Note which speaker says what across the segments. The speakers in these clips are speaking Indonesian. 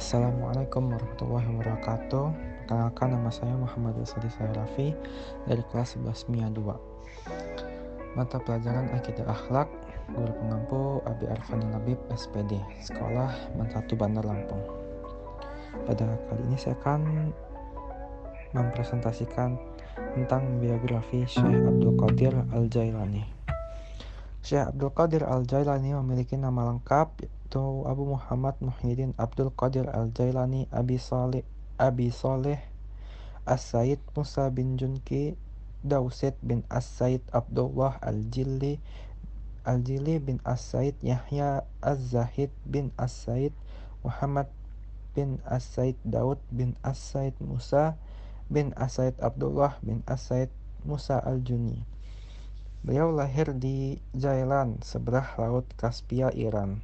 Speaker 1: Assalamualaikum warahmatullahi wabarakatuh. Perkenalkan, nama saya Muhammad Yusadi Raffi dari kelas 11 MIA 2. Mata pelajaran Akidah Akhlak, Guru Pengampu Abi Arfani Labib SPD, Sekolah Mantatu Bandar Lampung. Pada kali ini saya akan mempresentasikan tentang biografi Syekh Abdul Qadir Al-Jailani. Syekh Abdul Qadir Al-Jailani memiliki nama lengkap yaitu Abu Muhammad Muhyiddin Abdul Qadir Al-Jailani Abi Soleh As-Said Musa bin Junki Dausid bin As-Said Abdullah Al-Jili bin As-Said Yahya Az-Zahid bin As-Said Muhammad bin As-Said Daud bin As-Said Musa bin As-Said Abdullah bin As-Said Musa Al-Juni. Beliau lahir di Jailan, seberang Laut Kaspia, Iran.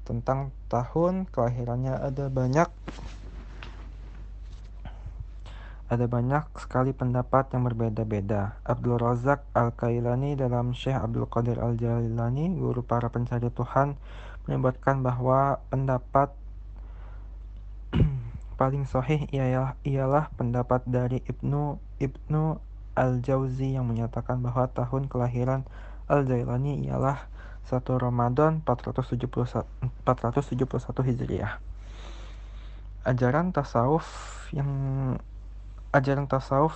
Speaker 1: Tentang tahun kelahirannya ada banyak sekali pendapat yang berbeda-beda. Abdul Razak Al-Kailani dalam Syekh Abdul Qadir Al-Jailani, guru para pencari Tuhan, menyebutkan bahwa pendapat paling sahih ialah pendapat dari Ibnu Al-Jauzi yang menyatakan bahwa tahun kelahiran Al-Jailani ialah 1 Ramadan 471 Hijriah. Ajaran tasawuf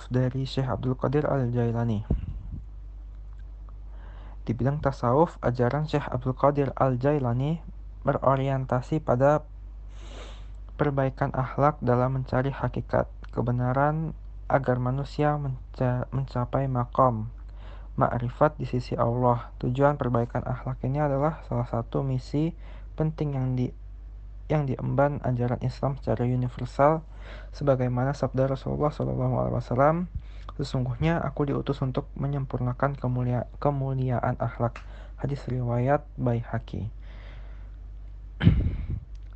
Speaker 1: dari Syekh Abdul Qadir Al-Jailani. Di bidang tasawuf, ajaran Syekh Abdul Qadir Al-Jailani berorientasi pada perbaikan akhlak dalam mencari hakikat kebenaran agar manusia mencapai maqam ma'rifat di sisi Allah. Tujuan perbaikan akhlak ini adalah salah satu misi penting yang diemban ajaran Islam secara universal, sebagaimana sabda Rasulullah SAW, "Sesungguhnya aku diutus untuk menyempurnakan kemuliaan akhlak." Hadis riwayat Baihaqi.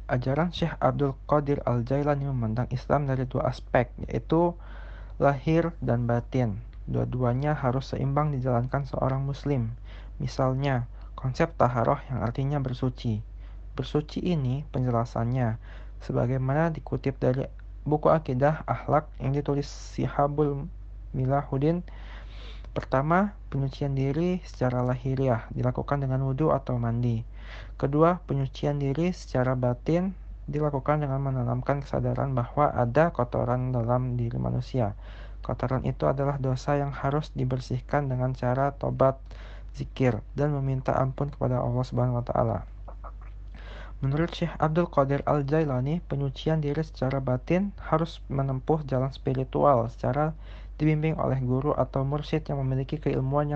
Speaker 1: Ajaran Syekh Abdul Qadir Al-Jailani memandang Islam dari dua aspek, yaitu lahir dan batin. Dua-duanya harus seimbang dijalankan seorang muslim. Misalnya, konsep taharah yang artinya bersuci. Bersuci ini penjelasannya sebagaimana dikutip dari buku Akidah Akhlak yang ditulis Sihabul Milahudin. Pertama, penyucian diri secara lahiriah dilakukan dengan wudhu atau mandi. Kedua, penyucian diri secara batin dilakukan dengan menanamkan kesadaran bahwa ada kotoran dalam diri manusia. Kotoran itu adalah dosa yang harus dibersihkan dengan cara tobat, zikir, dan meminta ampun kepada Allah Subhanahu wa Ta'ala. Menurut Syekh Abdul Qadir Al-Jailani, penyucian diri secara batin harus menempuh jalan spiritual secara dibimbing oleh guru atau mursyid yang memiliki keilmuan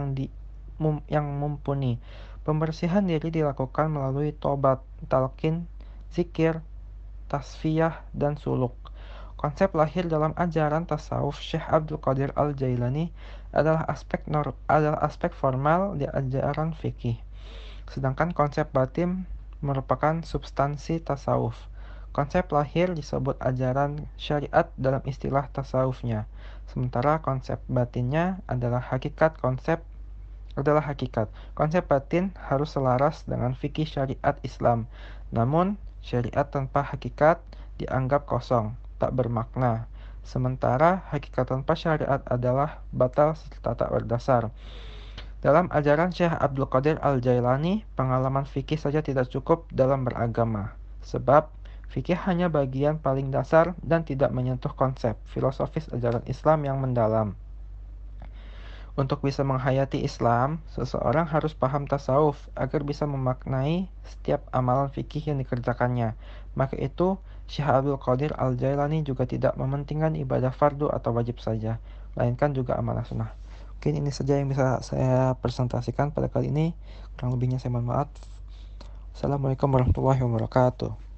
Speaker 1: yang mumpuni. Pembersihan diri dilakukan melalui tobat, talqin, zikir, tasfiyah, dan suluk. Konsep lahir dalam ajaran tasawuf Syekh Abdul Qadir Al-Jailani adalah aspek formal di ajaran fikih. Sedangkan konsep batin merupakan substansi tasawuf. Konsep lahir disebut ajaran syariat dalam istilah tasawufnya, sementara konsep batinnya adalah hakikat. Konsep batin harus selaras dengan fikih syariat Islam. Namun, syariat tanpa hakikat dianggap kosong, tak bermakna. Sementara hakikat tanpa syariat adalah batal serta tak berdasar. Dalam ajaran Syekh Abdul Qadir Al-Jailani, pengalaman fikih saja tidak cukup dalam beragama. Sebab, fikih hanya bagian paling dasar dan tidak menyentuh konsep filosofis ajaran Islam yang mendalam. Untuk bisa menghayati Islam, seseorang harus paham tasawuf agar bisa memaknai setiap amalan fikih yang dikerjakannya. Maka itu, Syekh Abdul Qadir Al-Jailani juga tidak mementingkan ibadah fardu atau wajib saja, melainkan juga amalan sunnah. Mungkin ini saja yang bisa saya presentasikan pada kali ini. Kurang lebihnya saya mohon maaf. Assalamualaikum warahmatullahi wabarakatuh.